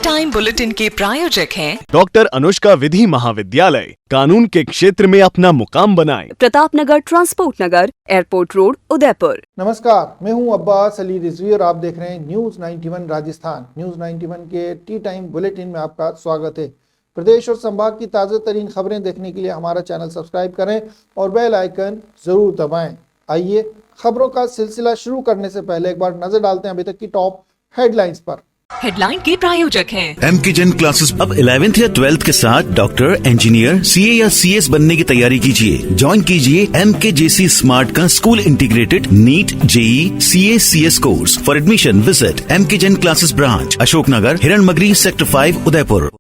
Time bulletin के प्रायोजक हैं डॉक्टर अनुष्का विधि महाविद्यालय। कानून के क्षेत्र में अपना मुकाम बनाएं। प्रतापनगर, ट्रांसपोर्ट नगर, एयरपोर्ट रोड, उदयपुर। नमस्कार, मैं हूं अब्बास अली रिजवी और आप देख रहे हैं न्यूज़ 91 राजस्थान। न्यूज़ 91 के टी टाइम बुलेटिन में आपका स्वागत है। प्रदेश और संभाग की ताज़ा तरीन खबरें देखने के लिए हमारा चैनल सब्सक्राइब करें और बेल आइकन जरूर दबाएं। आइए खबरों का सिलसिला शुरू करने से पहले एक बार नजर डालते हैं अभी तक की टॉप हेडलाइंस पर। हेडलाइन के प्रायोजक हैं एमके जैन क्लासेस। अब 11th या 12th के साथ डॉक्टर, इंजीनियर, सीए या सीएस बनने की तैयारी कीजिए। ज्वाइन कीजिए MKJC स्मार्ट का school integrated NEET, JEE, CA, CS course. For admission visit MK Jain classes branch, Ashoknagar, Hiranmagri, sector 5, Udaipur.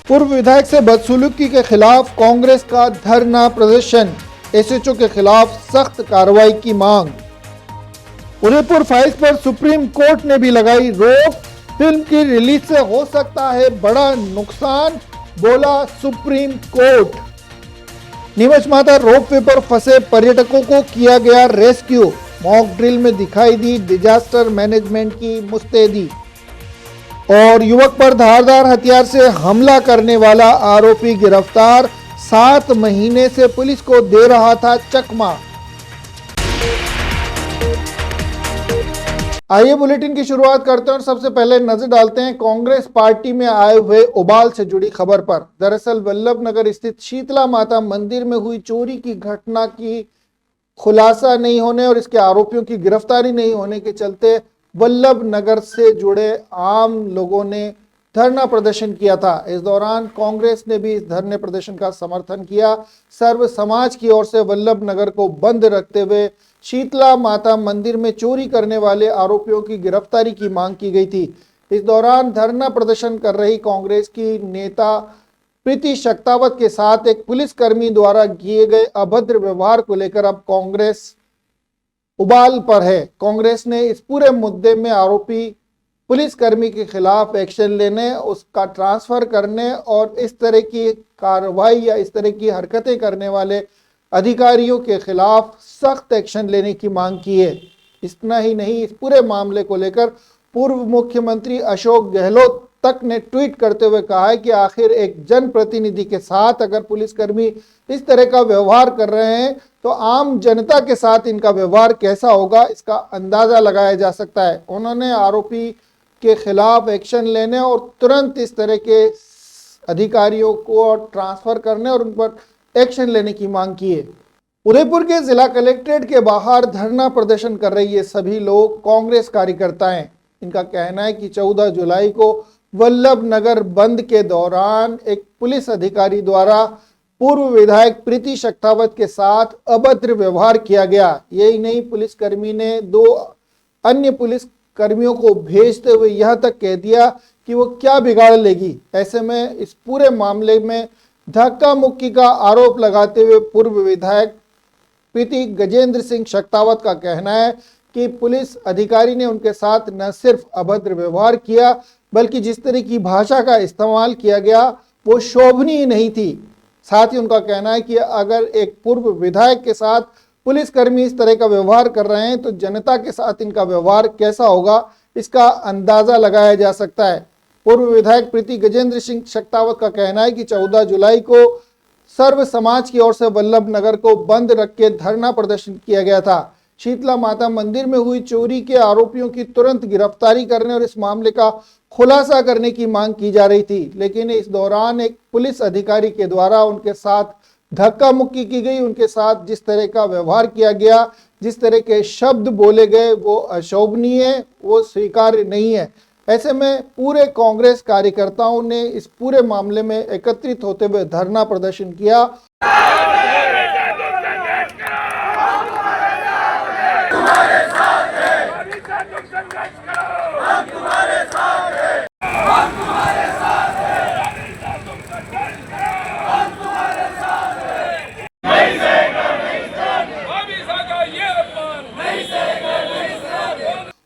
पूर्व विधायक से बदसलूकी के खिलाफ कांग्रेस का धरना प्रदर्शन। एसएचओ के खिलाफ सख्त कार्रवाई की मांग। उदयपुर फाइल्स पर सुप्रीम कोर्ट ने भी लगाई रोक। फिल्म की रिलीज से हो सकता है बड़ा नुकसान, बोला सुप्रीम कोर्ट। नीमच माता रोपवे पर फंसे पर्यटकों को किया गया रेस्क्यू। मॉक ड्रिल में दिखाई दी डिजास्टर मैनेजमेंट की मुस्तैदी। और युवक पर धारदार हथियार से हमला करने वाला आरोपी गिरफ्तार। 7 महीने से पुलिस को दे रहा था चकमा। आइए बुलेटिन की शुरुआत करते हैं और सबसे पहले नजर डालते हैं कांग्रेस पार्टी में आए हुए उबाल से जुड़ी खबर पर। दरअसल वल्लभनगर स्थित शीतला माता मंदिर में हुई चोरी की घटना की खुलासा नहीं होने और इसके आरोपियों की गिरफ्तारी नहीं होने के चलते वल्लभनगर से जुड़े आम लोगों ने धरना प्रदर्शन किया था। इस दौरान कांग्रेस ने भी इस धरने प्रदर्शन का समर्थन किया। सर्व समाज की ओर से वल्लभनगर को बंद रखते हुए शीतला माता मंदिर में चोरी करने वाले आरोपियों की गिरफ्तारी की मांग की गई थी। इस दौरान धरना प्रदर्शन कर रही कांग्रेस की नेता प्रीति शक्तावत के साथ एक पुलिसकर्मी द्वारा किए गए अभद्र व्यवहार को लेकर अब कांग्रेस उबाल पर है। कांग्रेस ने इस पूरे मुद्दे में आरोपी पुलिसकर्मी के खिलाफ एक्शन लेने, उसका ट्रांसफर करने और इस तरह की कार्रवाई या इस तरह की हरकतें करने वाले अधिकारियों के खिलाफ सख्त एक्शन लेने की मांग की है। इतना ही नहीं, इस पूरे मामले को लेकर पूर्व मुख्यमंत्री अशोक गहलोत तक ने ट्वीट करते हुए कहा है कि आखिर एक जनप्रतिनिधि के साथ अगर पुलिसकर्मी इस तरह का व्यवहार कर रहे हैं तो आम जनता के साथ इनका व्यवहार कैसा होगा, इसका अंदाजा लगाया जा सकता है। उन्होंने आरोपी के खिलाफ एक्शन लेने और तुरंत इस तरह के अधिकारियों को ट्रांसफर करने और उन पर एक्शन लेने की मांग की है। उदयपुर के जिला कलेक्ट्रेट के बाहर धरना प्रदर्शन कर रही ये सभी लोग कांग्रेस कार्यकर्ता हैं। इनका कहना है कि 14 जुलाई को वल्लभनगर बंद के दौरान एक पुलिस अधिकारी द्वारा पूर्व विधायक प्रीति शक्तावत के साथ अभद्र व्यवहार किया गया। यही नहीं, पुलिसकर्मी ने 2 अन्य पुलिस कर्मियों को भेजते हुए यह तक कह दिया कि वो क्या बिगाड़ लेगी। ऐसे में इस पूरे मामले में धक्का मुक्की का आरोप लगाते हुए पूर्व विधायक प्रीति गजेंद्र सिंह शक्तावत का कहना है कि पुलिस अधिकारी ने उनके साथ न सिर्फ अभद्र व्यवहार किया बल्कि जिस तरह की भाषा का इस्तेमाल किया गया वो शोभनीय नहीं थी। साथ ही उनका कहना है कि अगर एक पूर्व विधायक के साथ पुलिसकर्मी इस तरह का व्यवहार कर रहे हैं तो जनता के साथ इनका व्यवहार कैसा होगा, इसका अंदाजा लगाया जा सकता है। पूर्व विधायक प्रीति गजेंद्र सिंह शक्तावत का कहना है कि 14 जुलाई को सर्व समाज की ओर से वल्लभनगर को बंद रख के धरना प्रदर्शन किया गया था। शीतला माता मंदिर में हुई चोरी के आरोपियों की तुरंत गिरफ्तारी करने और इस मामले का खुलासा करने की मांग की जा रही थी, लेकिन इस दौरान एक पुलिस अधिकारी के द्वारा उनके साथ धक्का मुक्की की गई। उनके साथ जिस तरह का व्यवहार किया गया, जिस तरह के शब्द बोले गए वो अशोभनीय, वो स्वीकार्य नहीं है। ऐसे में पूरे कांग्रेस कार्यकर्ताओं ने इस पूरे मामले में एकत्रित होते हुए धरना प्रदर्शन किया।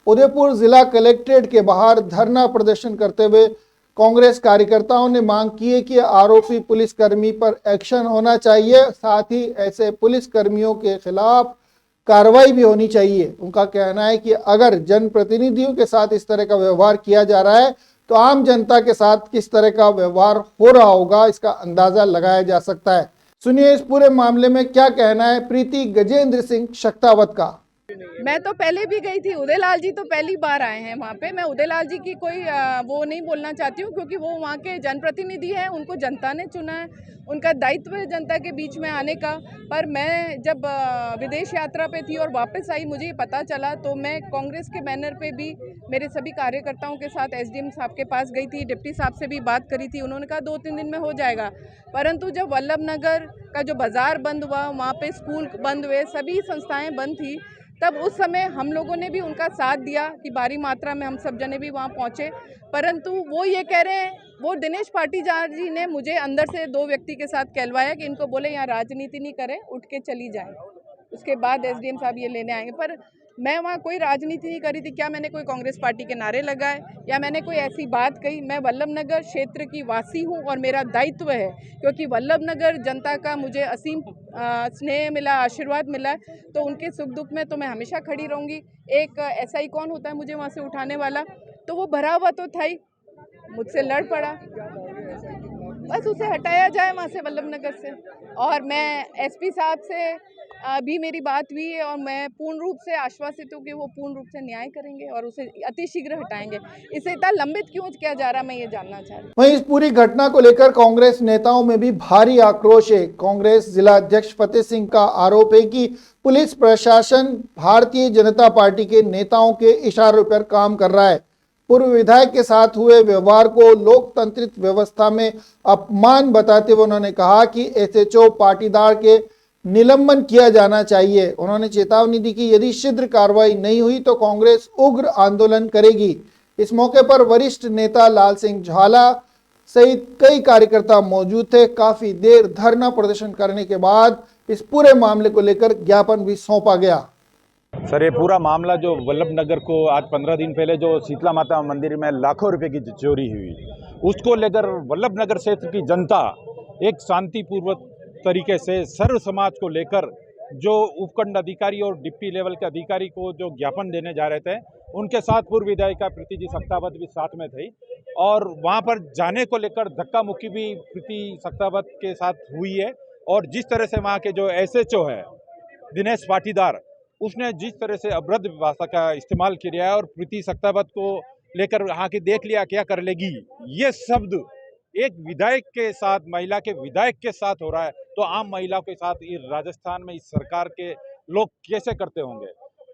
उदयपुर जिला कलेक्ट्रेट के बाहर धरना प्रदर्शन करते हुए कांग्रेस कार्यकर्ताओं ने मांग की है कि आरोपी पुलिसकर्मी पर एक्शन होना चाहिए। साथ ही ऐसे पुलिसकर्मियों के खिलाफ कार्रवाई भी होनी चाहिए। उनका कहना है कि अगर जनप्रतिनिधियों के साथ इस तरह का व्यवहार किया जा रहा है तो आम जनता के साथ किस तरह का व्यवहार हो रहा होगा, इसका अंदाजा लगाया जा सकता है। सुनिए इस पूरे मामले में क्या कहना है प्रीति गजेंद्र सिंह शक्तावत का। मैं तो पहले भी गई थी, उदयलाल जी तो पहली बार आए हैं वहाँ पे। मैं उदयलाल जी की कोई वो नहीं बोलना चाहती हूँ, क्योंकि वो वहाँ के जनप्रतिनिधि हैं, उनको जनता ने चुना है, उनका दायित्व है जनता के बीच में आने का। पर मैं जब विदेश यात्रा पे थी और वापस आई, मुझे ये पता चला, तो मैं कांग्रेस के बैनर पे भी मेरे सभी कार्यकर्ताओं के साथ एसडीएम साहब के पास गई थी, डिप्टी साहब से भी बात करी थी। उन्होंने कहा 2-3 दिन में हो जाएगा। परंतु जब वल्लभ नगर का जो बाज़ार बंद हुआ, वहाँ पे स्कूल बंद हुए, सभी संस्थाएँ बंद थी, तब उस समय हम लोगों ने भी उनका साथ दिया कि भारी मात्रा में हम सब जने भी वहाँ पहुँचे। परंतु वो ये कह रहे हैं, वो दिनेश पाटीदार जी ने मुझे अंदर से 2 व्यक्ति के साथ कहलवाया कि इनको बोले यहाँ राजनीति नहीं करें, उठ के चली जाएं, उसके बाद एसडीएम साहब ये लेने आएंगे। पर मैं वहाँ कोई राजनीति नहीं करी थी। क्या मैंने कोई कांग्रेस पार्टी के नारे लगाए या मैंने कोई ऐसी बात कही? मैं वल्लभ नगर क्षेत्र की वासी हूँ और मेरा दायित्व है, क्योंकि वल्लभ नगर जनता का मुझे असीम स्नेह मिला, आशीर्वाद मिला है, तो उनके सुख दुख में तो मैं हमेशा खड़ी रहूँगी। एक ऐसा ही कौन होता है मुझे वहाँ से उठाने वाला? तो वो भरा हुआ तो था ही, मुझसे लड़ पड़ा, बस उसे हटाया जाए वहाँ से, वल्लभ नगर से। और मैं एसपी साहब से भी मेरी बात हुई है और मैं पूर्ण रूप से आश्वासित हूँ कि वो पूर्ण रूप से न्याय करेंगे और उसे अतिशीघ्र हटाएंगे। इसे इतना लंबित क्यों किया जा रहा है, मैं ये जानना चाह रही हूँ। वहीं इस पूरी घटना को लेकर कांग्रेस नेताओं में भी भारी आक्रोश है। कांग्रेस जिला अध्यक्ष फतेह सिंह का आरोप है कि पुलिस प्रशासन भारतीय जनता पार्टी के नेताओं के इशारों पर काम कर रहा है। पूर्व विधायक के साथ हुए व्यवहार को लोकतांत्रिक व्यवस्था में अपमान बताते हुए उन्होंने कहा कि एसएचओ पाटीदार के निलंबन किया जाना चाहिए। उन्होंने चेतावनी दी कि यदि शीघ्र कार्रवाई नहीं हुई तो कांग्रेस उग्र आंदोलन करेगी। इस मौके पर वरिष्ठ नेता लाल सिंह झाला सहित कई कार्यकर्ता मौजूद थे। काफी देर धरना प्रदर्शन करने के बाद इस पूरे मामले को लेकर ज्ञापन भी सौंपा गया। सर, ये पूरा मामला जो वल्लभ नगर को आज 15 दिन पहले जो शीतला माता मंदिर में लाखों रुपए की चोरी हुई, उसको लेकर वल्लभ नगर क्षेत्र की जनता एक शांतिपूर्वक तरीके से सर्व समाज को लेकर जो उपखंड अधिकारी और डिप्टी लेवल के अधिकारी को जो ज्ञापन देने जा रहे थे, उनके साथ पूर्व विधायिका प्रीति जी शक्तावत भी साथ में थी और वहां पर जाने को लेकर धक्का मुक्की भी प्रीति शक्तावत के साथ हुई है। और जिस तरह से वहाँ के जो एसएचओ है दिनेश पाटीदार, उसने जिस तरह से अभद्र भाषा का इस्तेमाल किया है और प्रीति शक्तावत को लेकर वहाँ की देख लिया क्या कर लेगी, ये शब्द एक विधायक के साथ, महिला के विधायक के साथ हो रहा है, तो आम महिलाओं के साथ इस राजस्थान में इस सरकार के लोग कैसे करते होंगे।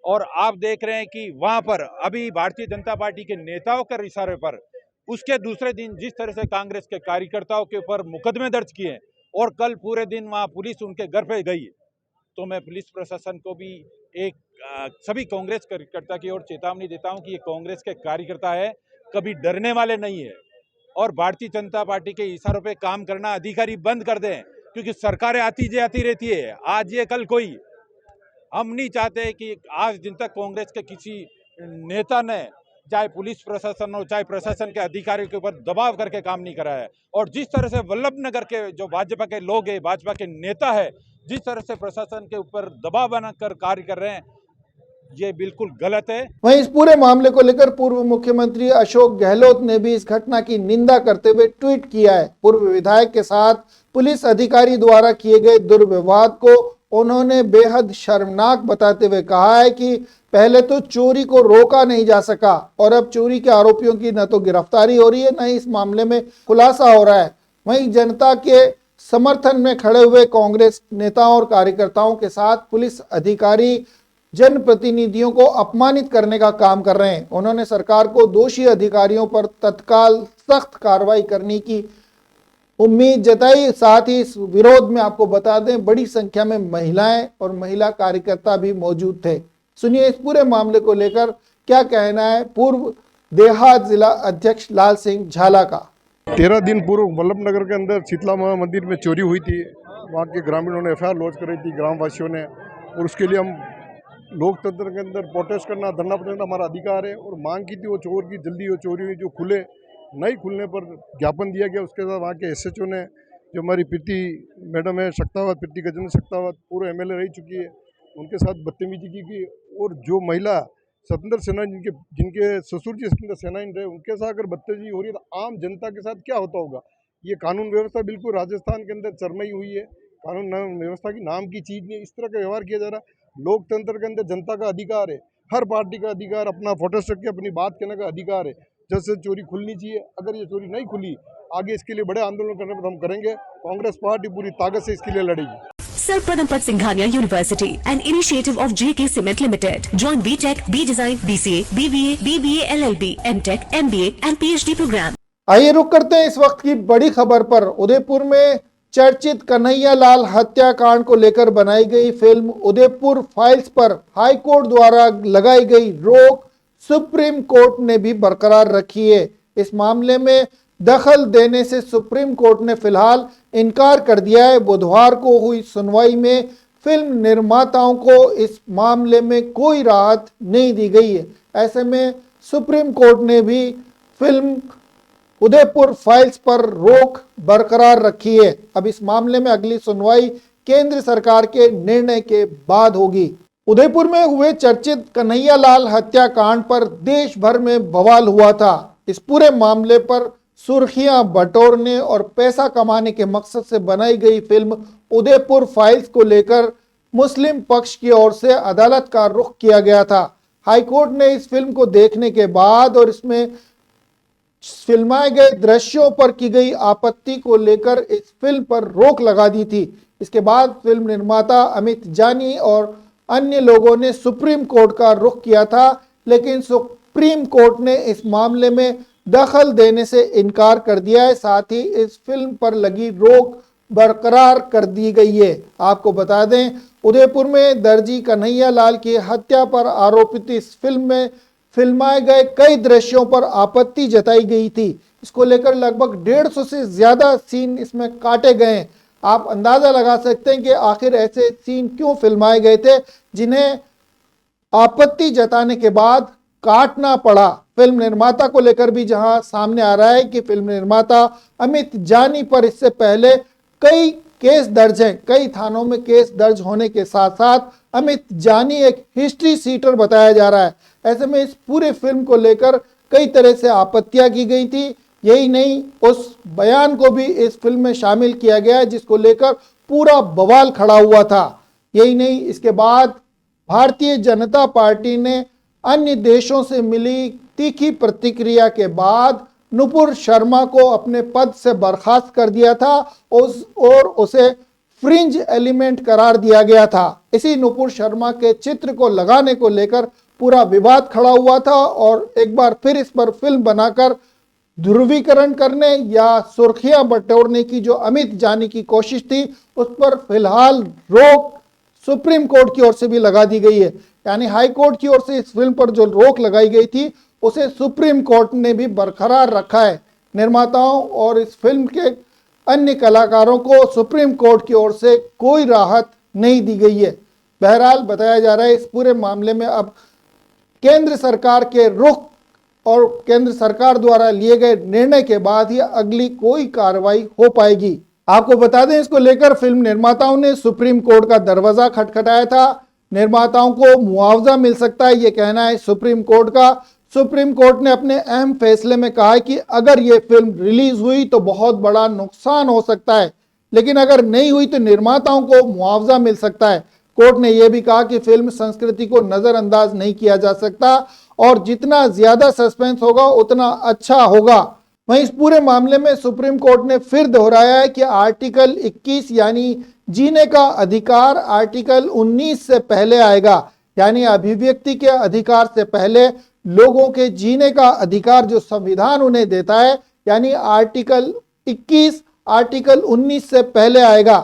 और आप देख रहे हैं कि वहां पर अभी भारतीय जनता पार्टी के नेताओं के इशारे पर उसके दूसरे दिन जिस तरह से कांग्रेस के कार्यकर्ताओं के ऊपर मुकदमे दर्ज किए और कल पूरे दिन वहां पुलिस उनके घर पे गई, तो मैं पुलिस प्रशासन को भी एक सभी कांग्रेस कार्यकर्ता की ओर चेतावनी देता हूं कि ये कांग्रेस के कार्यकर्ता है, कभी डरने वाले नहीं है और भारतीय जनता पार्टी के इशारों पे काम करना अधिकारी बंद कर दें, क्योंकि सरकारें आती जाती रहती है, आज ये कल कोई। हम नहीं चाहते कि आज दिन तक कांग्रेस के किसी नेता ने चाहे पुलिस प्रशासन हो चाहे प्रशासन के अधिकारियों के ऊपर दबाव करके काम नहीं करा है। और जिस तरह से वल्लभ नगर के जो भाजपा के लोग हैं, भाजपा के नेता है, जिस तरह से प्रशासन के ऊपर दबाव बनाकर कार्य कर रहे हैं, ये बिल्कुल गलत है। वहीं इस पूरे मामले को लेकर पूर्व मुख्यमंत्री अशोक गहलोत ने भी इस घटना की निंदा करते हुए ट्वीट किया है। पूर्व विधायक के साथ पुलिस अधिकारी द्वारा किए गए दुर्व्यवहार को उन्होंने बेहद शर्मनाक बताते हुए कहा है कि पहले तो चोरी को रोका नहीं जा सका और अब चोरी के आरोपियों की न तो गिरफ्तारी हो रही है, न ही इस मामले में खुलासा हो रहा है। वहीं जनता के समर्थन में खड़े हुए कांग्रेस नेताओं और कार्यकर्ताओं के साथ पुलिस अधिकारी जनप्रतिनिधियों को अपमानित करने का काम कर रहे हैं। उन्होंने सरकार को दोषी अधिकारियों पर तत्काल सख्त कार्रवाई करने की उम्मीद जताई। साथ ही इस विरोध में आपको बता दें, बड़ी संख्या में महिलाएं और महिला कार्यकर्ता भी मौजूद थे। सुनिए इस पूरे मामले को लेकर क्या कहना है पूर्व देहात जिला अध्यक्ष लाल सिंह झाला का। 13 दिन पूर्व वल्लभ नगर के अंदर शीतला माता मंदिर में चोरी हुई थी। वहाँ के ग्रामीणों ने एफआईआर लॉन्च कराई थी, ग्रामवासियों ने, और उसके लिए हम लोकतंत्र के अंदर प्रोटेस्ट करना, धरना प्रदर्शन हमारा अधिकार है और मांग की थी वो चोर की जल्दी वो चोरी हुई जो खुले, नहीं खुलने पर ज्ञापन दिया गया। उसके साथ वहाँ के एसएचओ ने, जो हमारी प्रीति मैडम है शक्तावत, प्रीति गजेंद्र शक्तावत, पूर्व एमएलए रह चुकी है, उनके साथ बदतमीजी की। और जो महिला स्वतंत्र सेना जिनके ससुर जी स्वतंत्र सेनानी रहे, उनके साथ अगर बदतमीजी हो रही है तो आम जनता के साथ क्या होता होगा। ये कानून व्यवस्था बिल्कुल राजस्थान के अंदर चरमई हुई है। कानून व्यवस्था की नाम की चीज़ नहीं, इस तरह का व्यवहार किया जा रहा है। लोकतंत्र के अंदर जनता का अधिकार है, हर पार्टी का अधिकार, अपना फोटो रख के अपनी बात कहने का अधिकार है। जल्द से चोरी खुलनी चाहिए। अगर ये चोरी नहीं खुली, आगे इसके लिए बड़े आंदोलन करने पर हम करेंगे। कांग्रेस पार्टी पूरी ताकत से इसके लिए लड़ेगी। Sir Padampad Singhania University, an initiative of JK Cement Limited. Join BTech, B Design, BCA, BBA, BBA, LLB, MTech, MBA and PhD program. आइए रुक करते हैं इस वक्त की बड़ी खबर पर। उदयपुर में चर्चित कन्हैया लाल हत्याकांड को लेकर बनाई गई फिल्म उदयपुर फाइल्स पर हाई कोर्ट द्वारा लगाई गई रोक सुप्रीम कोर्ट ने भी बरकरार रखी है। इस मामले में दखल देने से सुप्रीम कोर्ट ने फिलहाल इनकार कर दिया है। बुधवार को हुई सुनवाई में फिल्म निर्माताओं को इस मामले में कोई राहत नहीं दी गई है। ऐसे में सुप्रीम कोर्ट ने भी फिल्म उदयपुर फाइल्स पर रोक बरकरार रखी है। अब इस मामले में अगली सुनवाई केंद्र सरकार के निर्णय के बाद होगी। उदयपुर में हुए चर्चित कन्हैया लाल हत्याकांड पर देश भर में बवाल हुआ था। इस पूरे मामले पर सुर्खियां बटोरने और पैसा कमाने के मकसद से बनाई गई फिल्म उदयपुर फाइल्स को लेकर मुस्लिम पक्ष की ओर से अदालत का रुख किया गया था। हाईकोर्ट ने इस फिल्म को देखने के बाद और इसमें फिल्माए गए दृश्यों पर की गई आपत्ति को लेकर इस फिल्म पर रोक लगा दी थी। इसके बाद फिल्म निर्माता अमित जानी और अन्य लोगों ने सुप्रीम कोर्ट का रुख किया था, लेकिन सुप्रीम कोर्ट ने इस मामले में दखल देने से इनकार कर दिया है। साथ ही इस फिल्म पर लगी रोक बरकरार कर दी गई है। आपको बता दें, उदयपुर में दर्जी कन्हैया लाल की हत्या पर आरोपित इस फिल्म में फिल्माए गए कई दृश्यों पर आपत्ति जताई गई थी। इसको लेकर लगभग 150 से ज्यादा सीन इसमें काटे गए हैं। आप अंदाजा लगा सकते हैं कि आखिर ऐसे सीन क्यों फिल्माए गए थे जिन्हें आपत्ति जताने के बाद काटना पड़ा। फिल्म निर्माता को लेकर भी जहां सामने आ रहा है कि फिल्म निर्माता अमित जानी पर इससे पहले कई केस दर्ज हैं। कई थानों में केस दर्ज होने के साथ साथ अमित जानी एक हिस्ट्री सीटर बताया जा रहा है। ऐसे में इस पूरे फिल्म को लेकर कई तरह से आपत्तियां की गई थी। यही नहीं, उस बयान को भी इस फिल्म में शामिल किया गया है जिसको लेकर पूरा बवाल खड़ा हुआ था। यही नहीं, इसके बाद भारतीय जनता पार्टी ने अन्य देशों से मिली तीखी प्रतिक्रिया के बाद नुपुर शर्मा को अपने पद से बर्खास्त कर दिया था और उसे फ्रिंज एलिमेंट करार दिया गया था। इसी नुपुर शर्मा के चित्र को लगाने को लेकर पूरा विवाद खड़ा हुआ था और एक बार फिर इस पर फिल्म बनाकर ध्रुवीकरण करने या सुर्खियां बटोरने की जो अमित जानी की कोशिश थी, उस पर फिलहाल रोक सुप्रीम कोर्ट की ओर से भी लगा दी गई है। यानी हाई कोर्ट की ओर से इस फिल्म पर जो रोक लगाई गई थी उसे सुप्रीम कोर्ट ने भी बरकरार रखा है। निर्माताओं और इस फिल्म के अन्य कलाकारों को सुप्रीम कोर्ट की ओर से कोई राहत नहीं दी गई है। बहरहाल बताया जा रहा है इस पूरे मामले में अब केंद्र सरकार के रुख और केंद्र सरकार द्वारा लिए गए निर्णय के बाद ही अगली कोई कार्रवाई हो पाएगी। आपको बता दें, इसको लेकर फिल्म निर्माताओं ने सुप्रीम कोर्ट का दरवाजा खटखटाया था। निर्माताओं को मुआवजा मिल सकता है, ये कहना है सुप्रीम कोर्ट का। सुप्रीम कोर्ट ने अपने अहम फैसले में कहा है कि अगर ये फिल्म रिलीज हुई तो बहुत बड़ा नुकसान हो सकता है, लेकिन अगर नहीं हुई तो निर्माताओं को मुआवजा मिल सकता है। कोर्ट ने यह भी कहा कि फिल्म संस्कृति को नजरअंदाज नहीं किया जा सकता और जितना ज्यादा सस्पेंस होगा उतना अच्छा होगा। वहीं इस पूरे मामले में सुप्रीम कोर्ट ने फिर दोहराया है कि आर्टिकल 21 यानी जीने का अधिकार आर्टिकल 19 से पहले आएगा। यानी अभिव्यक्ति के अधिकार से पहले लोगों के जीने का अधिकार जो संविधान उन्हें देता है, यानी आर्टिकल 21 आर्टिकल 19 से पहले आएगा।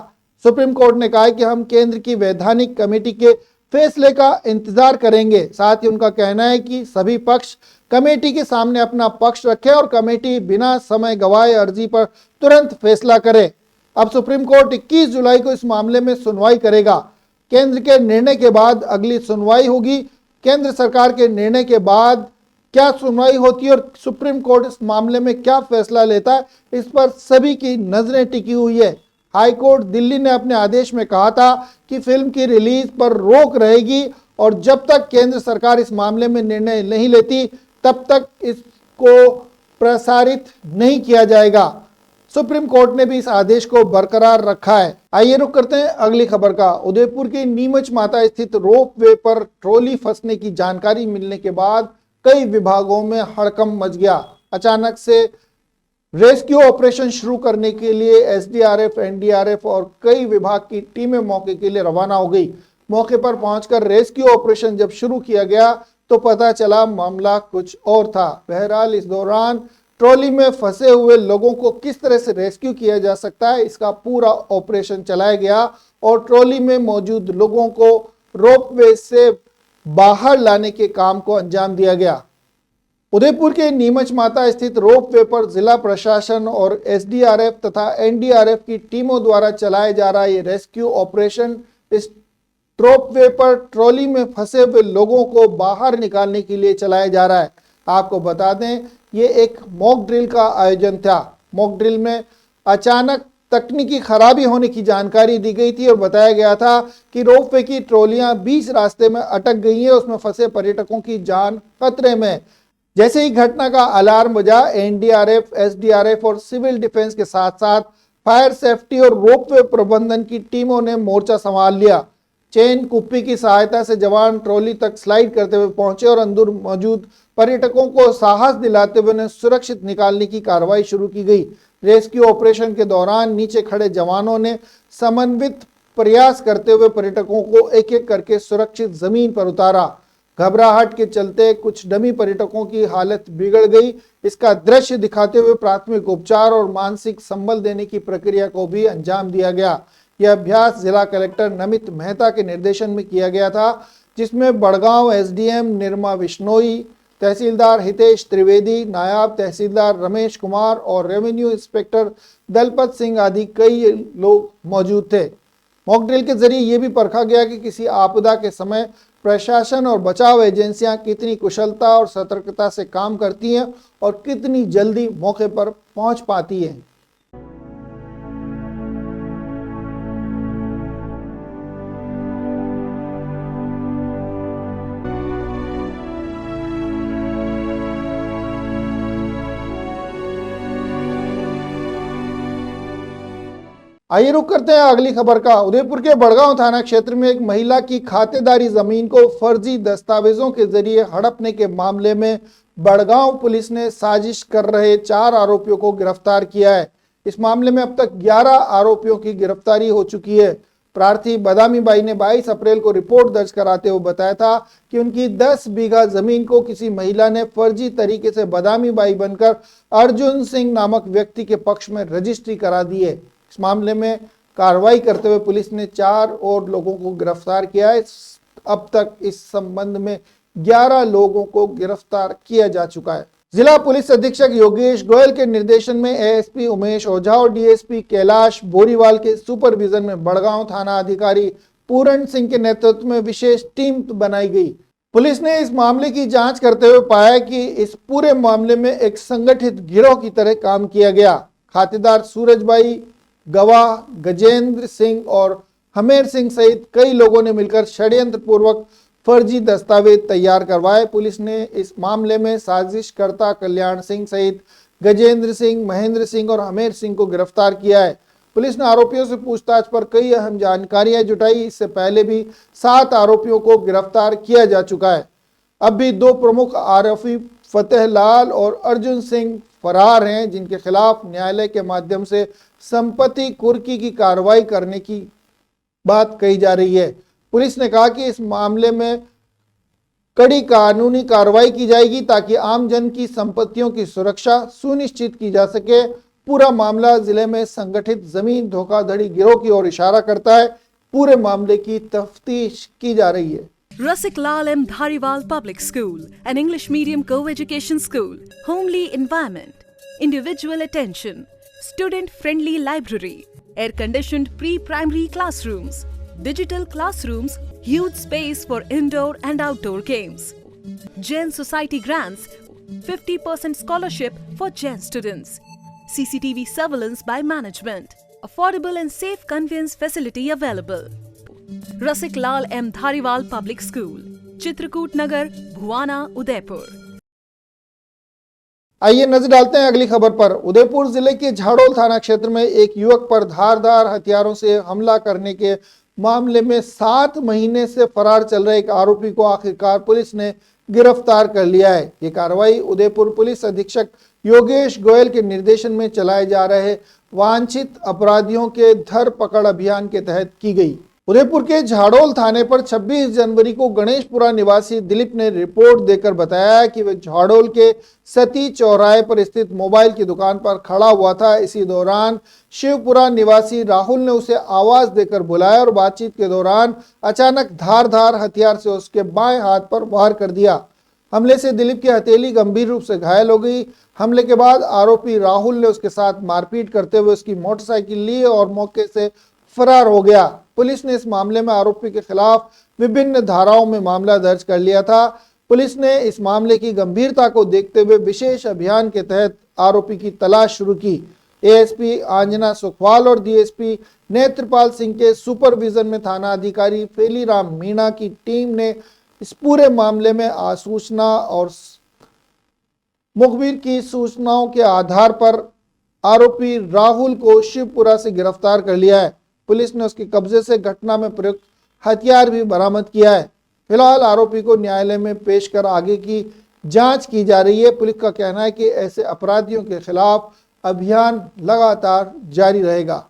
सुप्रीम कोर्ट ने कहा है कि हम केंद्र की वैधानिक कमेटी के फैसले का इंतजार करेंगे। साथ ही उनका कहना है कि सभी पक्ष कमेटी के सामने अपना पक्ष रखें और कमेटी बिना समय गवाए अर्जी पर तुरंत फैसला करे। अब सुप्रीम कोर्ट 21 जुलाई को इस मामले में सुनवाई करेगा। केंद्र के निर्णय के बाद अगली सुनवाई होगी। केंद्र सरकार के निर्णय के बाद क्या सुनवाई होती है और सुप्रीम कोर्ट इस मामले में क्या फैसला लेता है, इस पर सभी की नजरें टिकी हुई है। हाईकोर्ट दिल्ली ने अपने आदेश में कहा था कि फिल्म की रिलीज पर रोक रहेगी और जब तक केंद्र सरकार इस मामले में निर्णय नहीं लेती तब तक इसको प्रसारित नहीं किया जाएगा। सुप्रीम कोर्ट ने भी इस आदेश को बरकरार रखा है। आइए रुक करते हैं अगली खबर का। उदयपुर के नीमच माता स्थित रोपवे पर ट्रॉली फंसने की जानकारी मिलने के बाद कई विभागों में हड़कंप मच गया। अचानक से रेस्क्यू ऑपरेशन शुरू करने के लिए एसडीआरएफ, एनडीआरएफ और कई विभाग की टीमें मौके के लिए रवाना हो गई। मौके पर पहुंचकर रेस्क्यू ऑपरेशन जब शुरू किया गया तो पता चला मामला कुछ और था। बहरहाल इस दौरान ट्रॉली में फंसे हुए लोगों को किस तरह से रेस्क्यू किया जा सकता है, इसका पूरा ऑपरेशन चलाया गया और ट्रॉली में मौजूद लोगों को रोपवे से बाहर लाने के काम को अंजाम दिया गया। उदयपुर के नीमच माता स्थित रोपवे पर जिला प्रशासन और एसडीआरएफ तथा एनडीआरएफ की टीमों द्वारा चलाया जा रहा ये रेस्क्यू ऑपरेशन इस रोपवे पर ट्रॉली में फंसे हुए लोगों को बाहर निकालने के लिए चलाया जा रहा है। आपको बता दें, ये एक मॉक ड्रिल का आयोजन था। मॉक ड्रिल में अचानक तकनीकी खराबी होने की जानकारी दी गई थी और बताया गया था कि रोपवे की ट्रॉलियां बीच रास्ते में अटक गई हैं, उसमें फंसे पर्यटकों की जान खतरे में। जैसे ही घटना का अलार्म बजा, एनडीआरएफ, एसडीआरएफ और सिविल डिफेंस के साथ साथ फायर सेफ्टी और रोपवे प्रबंधन की टीमों ने मोर्चा संभाल लिया। चेन कुप्पी की सहायता से जवान ट्रॉली तक स्लाइड करते हुए पहुंचे और अंदर मौजूद पर्यटकों को साहस दिलाते हुए उन्हें सुरक्षित निकालने की कार्रवाई शुरू की गई। रेस्क्यू ऑपरेशन के दौरान नीचे खड़े जवानों ने समन्वित प्रयास करते हुए पर्यटकों को एक एक करके सुरक्षित जमीन पर उतारा। घबराहट के चलते कुछ डमी पर्यटकों की हालत बिगड़ गई। इसका दृश्य दिखाते हुए प्राथमिक उपचार और मानसिक संबल देने की प्रक्रिया को भी अंजाम दिया गया। यह अभ्यास जिला कलेक्टर नमित मेहता के निर्देशन में किया गया था, जिसमें बड़गांव एसडीएम निर्मा विश्नोई, तहसीलदार हितेश त्रिवेदी, नायब तहसीलदार रमेश कुमार और रेवेन्यू इंस्पेक्टर दलपत सिंह आदि कई लोग मौजूद थे। मॉक ड्रिल के जरिए यह भी परखा गया कि किसी आपदा के समय प्रशासन और बचाव एजेंसियां कितनी कुशलता और सतर्कता से काम करती हैं और कितनी जल्दी मौके पर पहुंच पाती हैं। आइए रुक करते हैं अगली खबर का। उदयपुर के बड़गांव थाना क्षेत्र में एक महिला की खातेदारी जमीन को फर्जी दस्तावेजों के जरिए हड़पने के मामले में बड़गांव पुलिस ने साजिश कर रहे 4 आरोपियों को गिरफ्तार किया है। इस मामले में अब तक 11 आरोपियों की गिरफ्तारी हो चुकी है। प्रार्थी बदामी बाई ने 22 अप्रैल को रिपोर्ट दर्ज कराते हुए बताया था कि उनकी 10 बीघा जमीन को किसी महिला ने फर्जी तरीके से बदामी बाई बनकर अर्जुन सिंह नामक व्यक्ति के पक्ष में रजिस्ट्री करा दी है। इस मामले में कार्रवाई करते हुए पुलिस ने 4 और लोगों को गिरफ्तार किया है। अब तक इस संबंध में 11 लोगों को गिरफ्तार किया जा चुका है। जिला पुलिस अधीक्षक योगेश गोयल के निर्देशन में एएसपी उमेश ओझा और डीएसपी कैलाश बोरीवाल के सुपरविजन में बड़गांव थाना अधिकारी पूरण सिंह के नेतृत्व में विशेष टीम बनाई गई। पुलिस ने इस मामले की जांच करते हुए पाया कि इस पूरे मामले में एक संगठित गिरोह की तरह काम किया गया। खातेदार सूरजबाई, गवाह गजेंद्र सिंह और हमेर सिंह सहित कई लोगों ने मिलकर षड्यंत्र पूर्वक फर्जी दस्तावेज तैयार करवाए। पुलिस ने इस मामले में साजिशकर्ता कल्याण सिंह सहित गजेंद्र सिंह, महेंद्र सिंह और हमेर सिंह को गिरफ्तार किया है। पुलिस ने आरोपियों से पूछताछ पर कई अहम जानकारियां जुटाई। इससे पहले भी 7 आरोपियों को गिरफ्तार किया जा चुका है। अब भी 2 प्रमुख आरोपी फतेह लाल और अर्जुन सिंह फरार हैं, जिनके खिलाफ न्यायालय के माध्यम से संपत्ति कुर्की की कार्रवाई करने की बात कही जा रही है। पुलिस ने कहा कि इस मामले में कड़ी कानूनी कार्रवाई की जाएगी ताकि आमजन की संपत्तियों की सुरक्षा सुनिश्चित की जा सके। पूरा मामला जिले में संगठित जमीन धोखाधड़ी गिरोह की ओर इशारा करता है। पूरे मामले की तफ्तीश की जा रही है। Rasik Lal M. Dhariwal Public School, an English medium co-education school. Homely environment, individual attention, student-friendly library, air-conditioned pre-primary classrooms, digital classrooms, huge space for indoor and outdoor games. Jain Society grants 50% scholarship for Jain students. CCTV surveillance by management. Affordable and safe conveyance facility available. Rasik Lal M. Dhariwal Public School, Chitrakoot Nagar, Bhuwana, Udaipur. आइए नजर डालते हैं अगली खबर पर। उदयपुर जिले के झाड़ोल थाना क्षेत्र में एक युवक पर धारदार हथियारों से हमला करने के मामले में 7 महीने से फरार चल रहे एक आरोपी को आखिरकार पुलिस ने गिरफ्तार कर लिया है। ये कार्रवाई उदयपुर पुलिस अधीक्षक योगेश गोयल के निर्देशन में चलाए जा रहे वांछित अपराधियों के धर पकड़ अभियान के तहत की गई। उदयपुर के झाड़ोल थाने पर 26 जनवरी को गणेशपुरा निवासी दिलीप ने रिपोर्ट देकर बताया कि वह झाड़ोल के सती चौराहे पर स्थित मोबाइल की दुकान पर खड़ा हुआ था। इसी दौरान शिवपुरा निवासी राहुल ने उसे आवाज देकर बुलाया और बातचीत के दौरान अचानक धारदार हथियार से उसके बाएं हाथ पर वार कर दिया। हमले से दिलीप की हथेली गंभीर रूप से घायल हो गई। हमले के बाद आरोपी राहुल ने उसके साथ मारपीट करते हुए उसकी मोटरसाइकिल ली और मौके से फरार हो गया। पुलिस ने इस मामले में आरोपी के खिलाफ विभिन्न धाराओं में मामला दर्ज कर लिया था। पुलिस ने इस मामले की गंभीरता को देखते हुए विशेष अभियान के तहत आरोपी की तलाश शुरू की। एएसपी आंजना सुखवाल और डीएसपी नेत्रपाल सिंह के सुपरविजन में थाना अधिकारी फेलीराम मीणा की टीम ने इस पूरे मामले में आसूचना और मुखबिर की सूचनाओं के आधार पर आरोपी राहुल को शिवपुरा से गिरफ्तार कर लिया है। पुलिस ने उसके कब्जे से घटना में प्रयुक्त हथियार भी बरामद किया है। फिलहाल आरोपी को न्यायालय में पेश कर आगे की जांच की जा रही है। पुलिस का कहना है कि ऐसे अपराधियों के खिलाफ अभियान लगातार जारी रहेगा।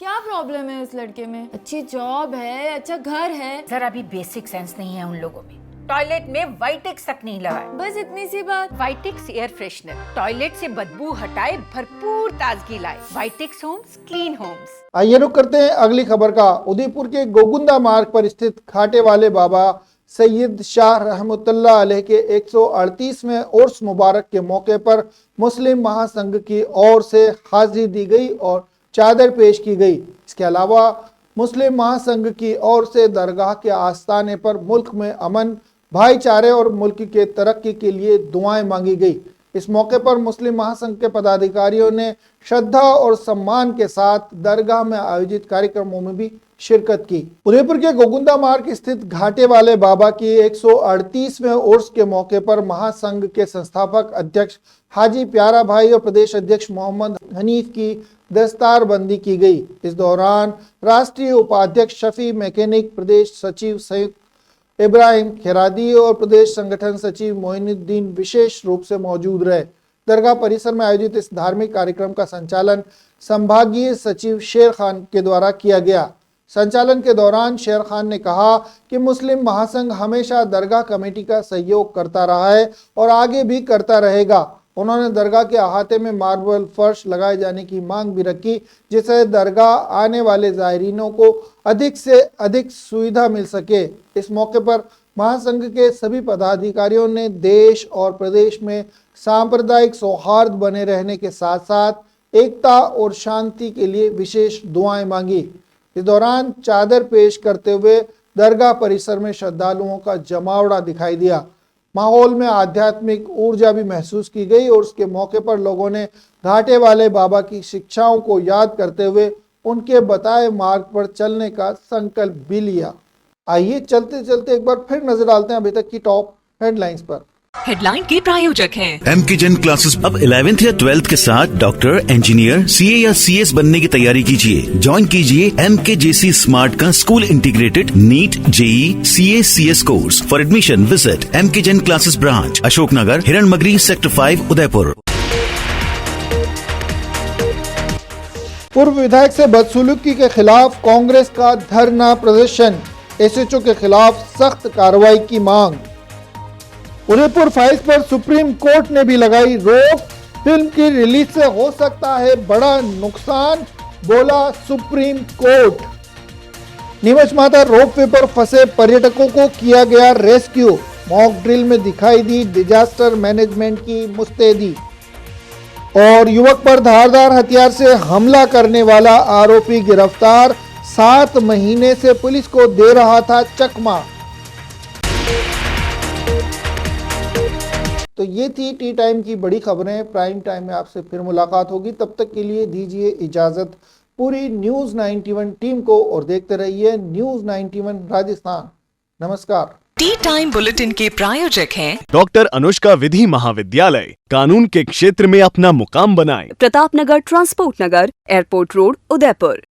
क्या प्रॉब्लम है उस लड़के में? अच्छी जॉब है, अच्छा घर है, जरा भी बेसिक सेंस नहीं है उन लोगों में। टॉयलेट में वाइटेक्स तक नहीं लगा है। बस इतनी सी बात। वाइटेक्स एयर फ्रेशनर टॉयलेट से बदबू हटाए, भरपूर ताजगी लाए। वाइटेक्स होम्स, क्लीन होम्स। आइए रुक करते हैं अगली खबर का। उदयपुर के गोगुंदा मार्ग पर स्थित खाटे वाले बाबा सैयद शाह रहमतुल्लाह अलैह के 138वें उर्स मुबारक के मौके पर मुस्लिम महासंघ की ओर से हाजिरी दी गई और चादर पेश की गई। इसके अलावा मुस्लिम महासंघ की ओर से दरगाह के आस्ताने पर मुल्क में अमन, भाईचारे और मुल्क के तरक्की के लिए दुआएं मांगी गई। इस मौके पर मुस्लिम महासंघ के पदाधिकारियों ने श्रद्धा और सम्मान के साथ दरगाह में आयोजित कार्यक्रमों में भी शिरकत की। उदयपुर के गोगुंदा मार्ग स्थित घाटे वाले बाबा की 138वें उर्स के मौके पर महासंघ के संस्थापक अध्यक्ष हाजी प्यारा भाई और प्रदेश अध्यक्ष मोहम्मद हनीफ की दस्तारबंदी की गई। इस दौरान राष्ट्रीय उपाध्यक्ष शफी मैकेनिक, प्रदेश सचिव संयुक्त इब्राहिम खेरादी और प्रदेश संगठन सचिव मोइनुद्दीन विशेष रूप से मौजूद रहे। दरगाह परिसर में आयोजित इस धार्मिक कार्यक्रम का संचालन संभागीय सचिव शेर खान के द्वारा किया गया। संचालन के दौरान शेर खान ने कहा कि मुस्लिम महासंघ हमेशा दरगाह कमेटी का सहयोग करता रहा है और आगे भी करता रहेगा। उन्होंने दरगाह के अहाते में मार्बल फर्श लगाए जाने की मांग भी रखी, जिससे दरगाह आने वाले ज़ायरीनों को अधिक से अधिक सुविधा मिल सके। इस मौके पर महासंघ के सभी पदाधिकारियों ने देश और प्रदेश में सांप्रदायिक सौहार्द बने रहने के साथ साथ एकता और शांति के लिए विशेष दुआएं मांगी। इस दौरान चादर पेश करते हुए दरगाह परिसर में श्रद्धालुओं का जमावड़ा दिखाई दिया। माहौल में आध्यात्मिक ऊर्जा भी महसूस की गई और उसके मौके पर लोगों ने घाटे वाले बाबा की शिक्षाओं को याद करते हुए उनके बताए मार्ग पर चलने का संकल्प भी लिया। आइए चलते चलते एक बार फिर नजर डालते हैं अभी तक की टॉप हेडलाइंस पर। हेडलाइन के प्रायोजक हैं एमके जैन क्लासेस। अब 11th या 12th के साथ डॉक्टर, इंजीनियर, सीए या सीएस बनने की तैयारी कीजिए। ज्वाइन कीजिए MKJC स्मार्ट का school integrated NEET, JEE, CA, CS course. For admission visit MK Jain classes branch, Ashoknagar, Hiranmagri, sector 5, Udaipur. पूर्व विधायक से बदसलूकी के खिलाफ कांग्रेस का धरना प्रदर्शन, एसएचओ के खिलाफ सख्त कार्रवाई की मांग। उदयपुर फाइल्स पर सुप्रीम कोर्ट ने भी लगाई रोक, फिल्म की रिलीज से हो सकता है बड़ा नुकसान, बोला सुप्रीम कोर्ट। नीमच माता रोपवे पर फंसे पर्यटकों को किया गया रेस्क्यू, मॉक ड्रिल में दिखाई दी डिजास्टर मैनेजमेंट की मुस्तैदी। और युवक पर धारदार हथियार से हमला करने वाला आरोपी गिरफ्तार, 7 महीने से पुलिस को दे रहा था चकमा। तो ये थी टी टाइम की बड़ी खबरें। प्राइम टाइम में आपसे फिर मुलाकात होगी, तब तक के लिए दीजिए इजाजत। पूरी न्यूज 91 टीम को और देखते रहिए न्यूज 91 राजस्थान। नमस्कार। टी टाइम बुलेटिन के प्रायोजक हैं डॉक्टर अनुष्का विधि महाविद्यालय। कानून के क्षेत्र में अपना मुकाम बनाएं। प्रताप नगर, ट्रांसपोर्ट नगर, एयरपोर्ट रोड, उदयपुर।